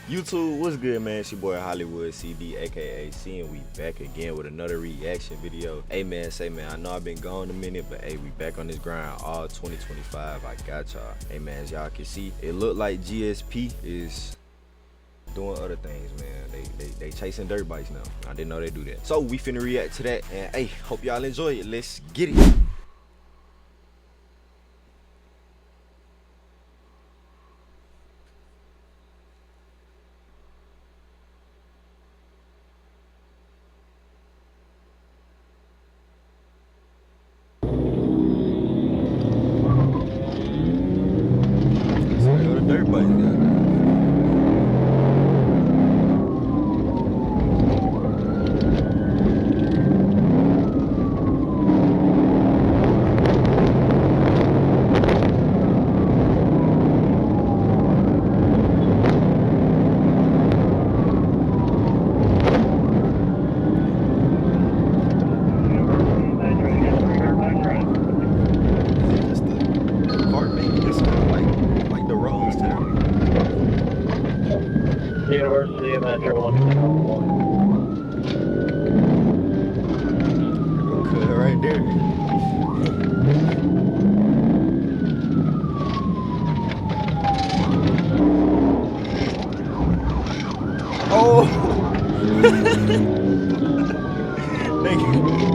YouTube, what's good, man? It's your boy Hollywood CD, aka C, and we back again with another reaction video. Hey, man, I know I've been gone a minute, but hey, we back on this grind all 2025. I got y'all. Hey, man, as y'all can see, it looked like GSP is doing other things, man. They chasing dirt bikes now. I didn't know they do that. So we finna react to that, and hey, hope y'all enjoy it. Let's get it. Dirt bikes, University of Metro 1. Cut right there. Oh!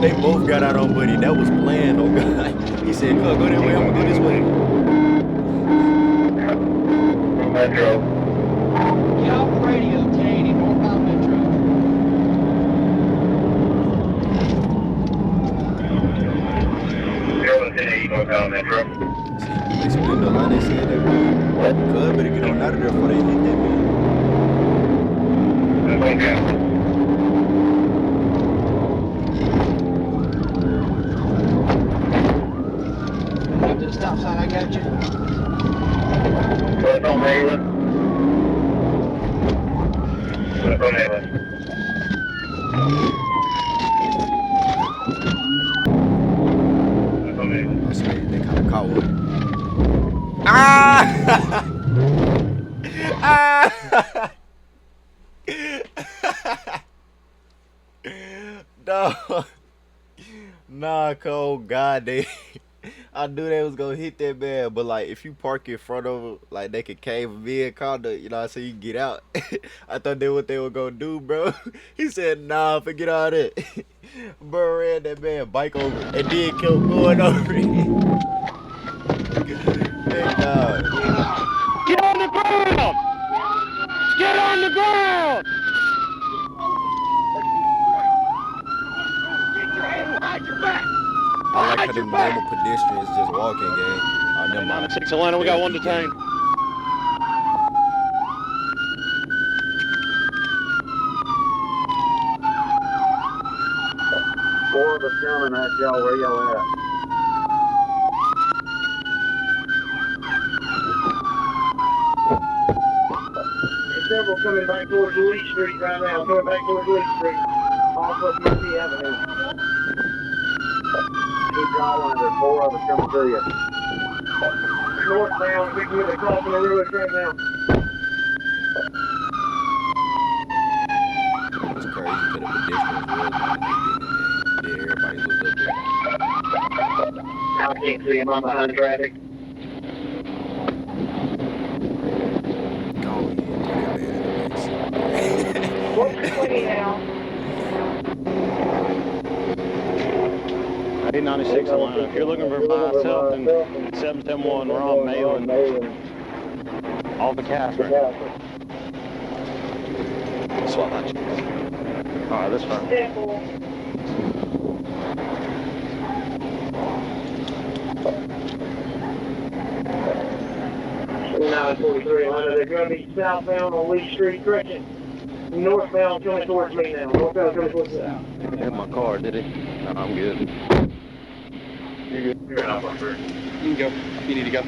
they both got out on Buddy. That was planned, oh God. He said, go that way, I'm gonna go this way. Metro. Y'all radio 1080 northbound Metro. Northbound Metro. They split up like they said they would. Cuz better get on out of there before they hit that man. That's okay. Up to the stop sign, I got you. What's on Mayland? What's on Mayland? Oh, so they kind of caught one. Ah! Ah! No. Nah, cold God, I knew they was gonna hit that man, but like if you park in front of them, like they could cave a vehicle, you know, so you can get out. I thought they what they were gonna do, bro. He said, nah, forget all that. Bro ran that man bike over and then kept going over it. Thank God. Get on the ground! Get on the ground! Get your hand behind your back! I like how them normal pedestrians just walking, gang. Oh, never mind. 96 Atlanta, we got one detained. Four of us coming at y'all, where y'all at? There's several coming back towards Lee Street right now, coming back towards Lee Street, off of UP Avenue. Keep drawing, there's four of us coming through you. Northbound, we can get across the railroad track now. It's crazy because the pedestrians was like they did everybody looked up there. I can't see him, I'm behind traffic. Oh, yeah, that man. What's 20 now? 896 Atlanta. If you're looking for myself and 771, we're on Mayland. All the cast right now. Swap out you. Alright, that's fine. 943 Atlanta. They're going to be southbound on Lee Street, correction. Northbound coming towards me now. Northbound coming towards me. Hit my car, did he? No, I'm good. You're good. You're not on first. You can go. You need to go.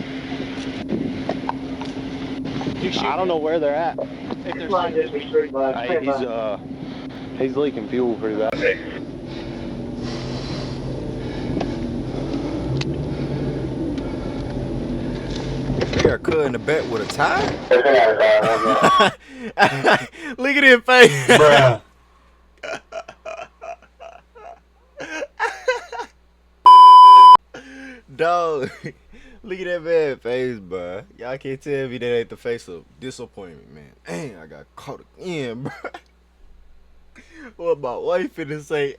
I don't know where they're at. It's like this street lights. Hey, he's leaking fuel pretty bad. Okay. They are cut in the back with a tie? Look at his face. Bruh. Dog. Look at that man's face, bro. Y'all can't tell me that ain't the face of disappointment, man. Dang, I got caught again, bro. What my wife finna say?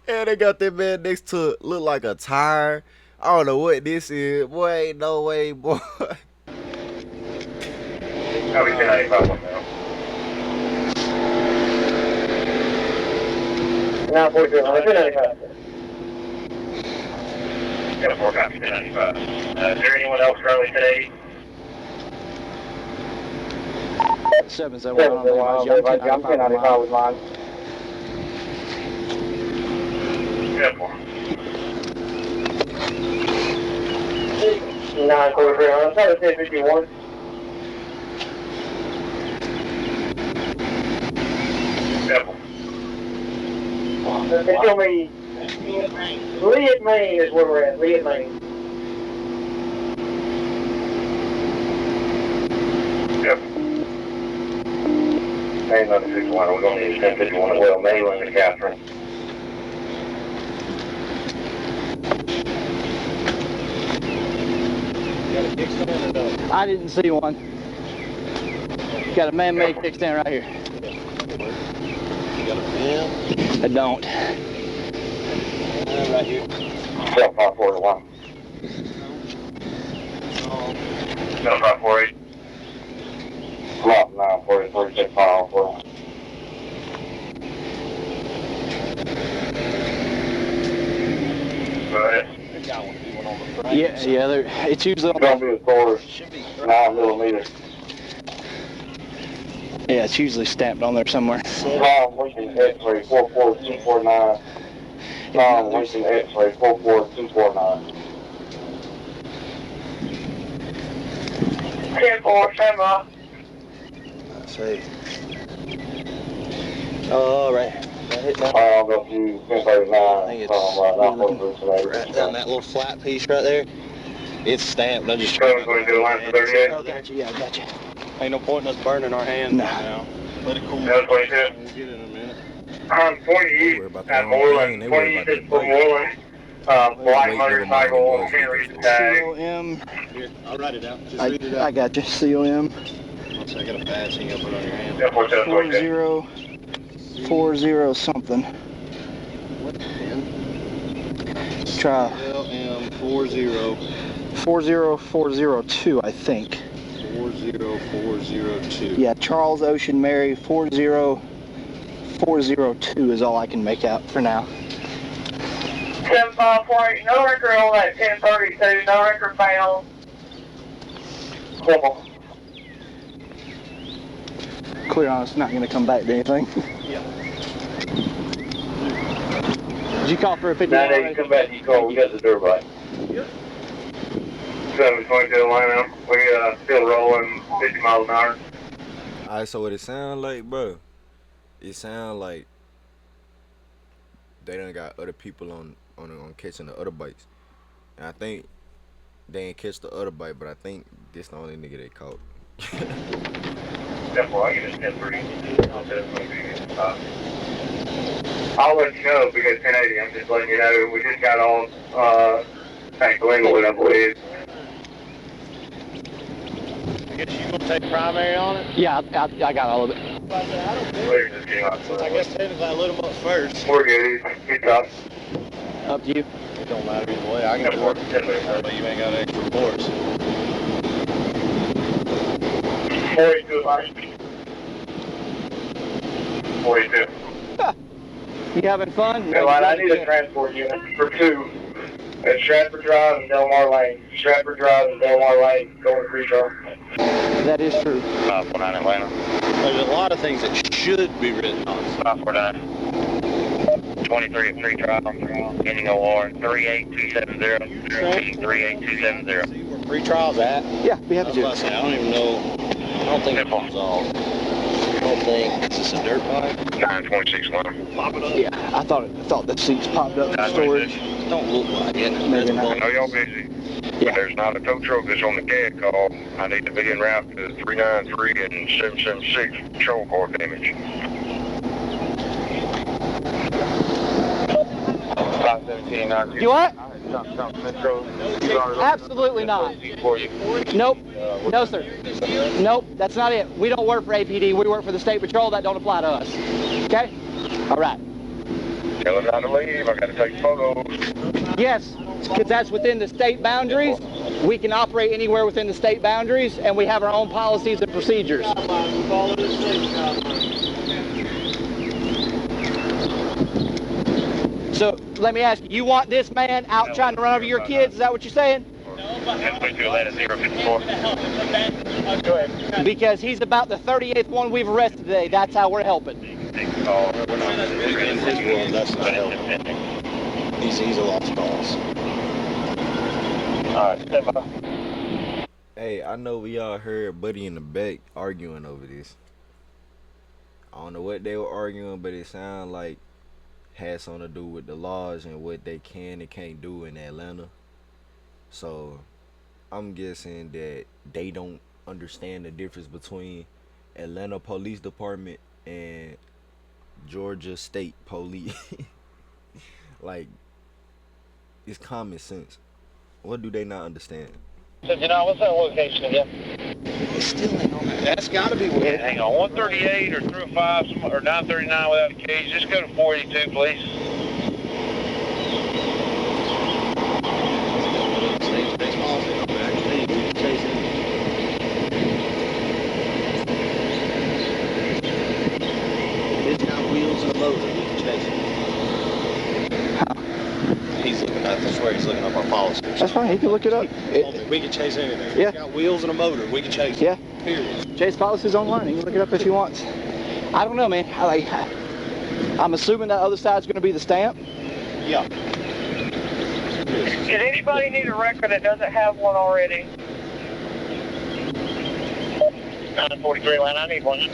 And they got that man next to it, look like a tire. I don't know what this is. Boy, ain't no way, boy. How we 1095 now? 942, 1095. Yeah, 4 copy 1095. Is there anyone else currently today? 771, I'm 1095 with mine. Yeah, 4. 943, I'm sorry, 1051. Yeah, 4. They tell me Lee at Maine is where we're at. Lee at Maine. Yep. Maine 961. We're going to need 1051 as well. Maine and Catherine. I didn't see one. Got a man-made kickstand right here. You got a pen? I don't. Right here. 541. 548. Block 943, 541. Go ahead. Yeah, it's usually It's going to be as far as 9 millimeters. yeah, it's usually stamped on there somewhere. Tom Lincoln X-ray 44249. Tom Lincoln X-ray 44249. 10-4, stand by. Let's see. Oh, right. I'll go through 1039. I think it's right down that little flat piece right there. It's stamped. I just Going to do line for 38. Oh, gotcha, yeah, gotcha. ain't no point in us burning our hands No. right now. Let it cool. 22. We'll get it in a minute. 28 at Moreland, 28 for Moreland. Black motorcycle, can't read the tag. COM. Here, I'll write it out. Just read it out. I got you. COM Once I get a pad, so you can put it on your hand. Yeah, 47, 4040 something. What pen? Try LM40. 40402, I think. 40402. Yeah, Charles Ocean Mary 40402 is all I can make out for now. 7548, no record on that 1032, no record found. Cool. Clear on it's not going to come back to anything. Yeah. Did you call for a 50? Now that you come back, you call, we got the dirt bike. Yep. 722 Atlanta, we still rolling 50 miles an hour. Alright, so what it sound like, bro? It sound like they done got other people on catching the other bikes. And I think they ain't catch the other bike, but I think this the only nigga they caught. Therefore, I get a 10-3. I'll let you know if we get 1080. I'm just letting you know. We just got all St. Linwood, I believe. I guess you gonna take primary on it? Yeah, I got all of it. We're just getting off. Since I guess technically I lit them up first. We're good. Keep up. Up to you. It don't matter either way. I can work it, but you ain't got extra force. 42. 42. You having fun? No, I need a transport unit for 2 at Stratford Drive and Delmar Lane. Stratford Drive and Delmar Lane, going to Creekshaw. That is true. 549 Atlanta. There's a lot of things that should be written on. 549. 23 at Free Drive, ending OR 38270. 38270. See where free trials at? Yeah, we I have was to. about to say, I don't even know. I don't think it comes off. whole thing. Is this a dirt bike? 926 line. Pop it up. Yeah, I thought the seats popped up in storage. Don't look like it. Maybe not. I know y'all busy. But there's not a tow truck that's on the CAD call. I need to be en route to 393 and 776 patrol car damage. 517. You what? Absolutely not. Nope. No, sir. Nope, that's not it. We don't work for APD. We work for the State Patrol. That don't apply to us. Okay? All right. Tell them not to leave. I got to take photos. Yes, because that's within the state boundaries. We can operate anywhere within the state boundaries, and we have our own policies and procedures. So let me ask you, you want this man out trying to run over your kids? Is that what you're saying? Because he's about the 38th one we've arrested today. That's how we're helping. In his world, that's not helping. He's a lost cause. All right, stand by. Hey, I know we all heard Buddy in the back arguing over this. I don't know what they were arguing, but it sounded like had something to do with the laws and what they can and can't do in Atlanta. So I'm guessing that they don't understand the difference between Atlanta Police Department and Georgia State Police. Like, it's common sense. What do they not understand? So, what's that location again? It's still ain't on that. That's got to be weird. Hang on, 138 or 305 or 939 without a cage. Just go to 482, please. It's got wheels and a motor. We can chase it. He's looking at. I swear he's looking up our policy. That's fine. He can look it up. We can chase anything. Yeah. It's got wheels and a motor. We can chase it. Yeah. Period. Chase policies online. He can look it up if he wants. I don't know, man. I'm assuming that other side's going to be the stamp. Yeah. Does anybody need a record that doesn't have one already? 943 line, I need one.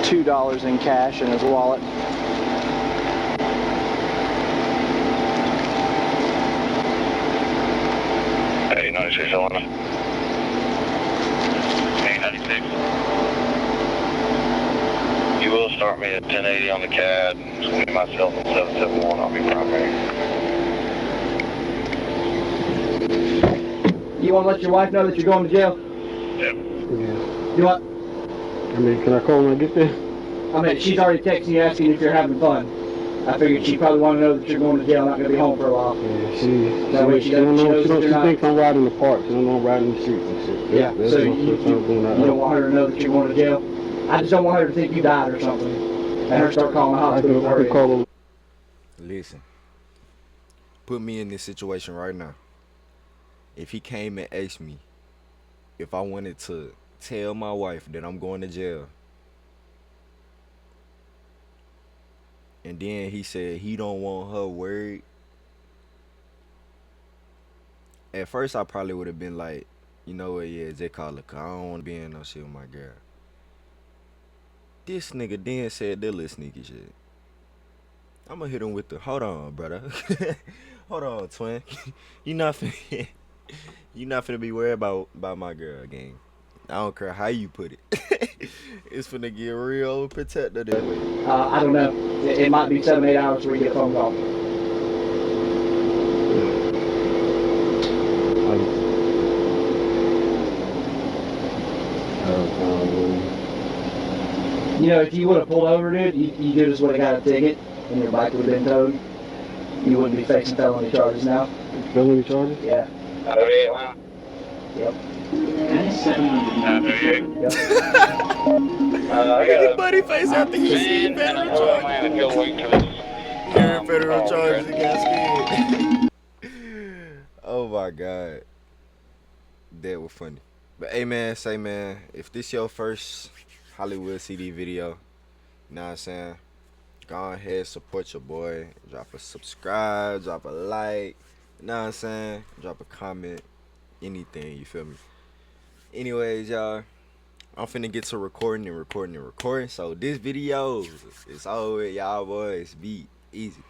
$2 in cash in his wallet. Hey, 96 Atlanta. Hey, 96. You will start me at 1080 on the CAD. Swing myself on 771. I'll be primary. You want to let your wife know that you're going to jail? Yep. You want? I mean, can I call when I get there? I mean, she's already texting you asking if you're having fun. I figured she probably want to know that you're going to jail, not going to be home for a while. Yeah, That way she doesn't know she that you're not. thinks I'm riding in the park. She don't know I'm riding in the streets and shit. Yeah, That's so my you first time doing that. don't want her to know that you're going to jail? I just don't want her to think you died or something. And her start calling the hospital. I could call her. Listen, put me in this situation right now. If he came and asked me if I wanted to tell my wife that I'm going to jail, and then he said he don't want her worried, at first I probably would have been like, you know what, yeah, just call it, 'cause I don't want to be in no shit with my girl. This nigga then said that little sneaky shit. I'ma hit him with the, hold on, brother. Hold on, twin. You not finna be worried about my girl, gang. I don't care how you put it. It's finna get real protected that way. I don't know. It might be 7-8 hours before we get a phone call. You know, if you would have pulled over, dude, you just would have got a ticket and your bike would have been towed. You wouldn't be facing felony charges now. Felony charges? Yeah. 938 Atlanta. Yep. 938. Yep. I got a Buddy face after he seen federal charges. man if you'll wait till this. Hearing federal charges, he got scared. Oh my God. That was funny. But hey man, say man, if this your first Hollywood CD video, you know what I'm saying? Go ahead, support your boy. Drop a subscribe, drop a like. know what I'm saying? Drop a comment, anything, you feel me? Anyways, y'all, I'm finna get to recording. So this video is over with, y'all boys. Be easy.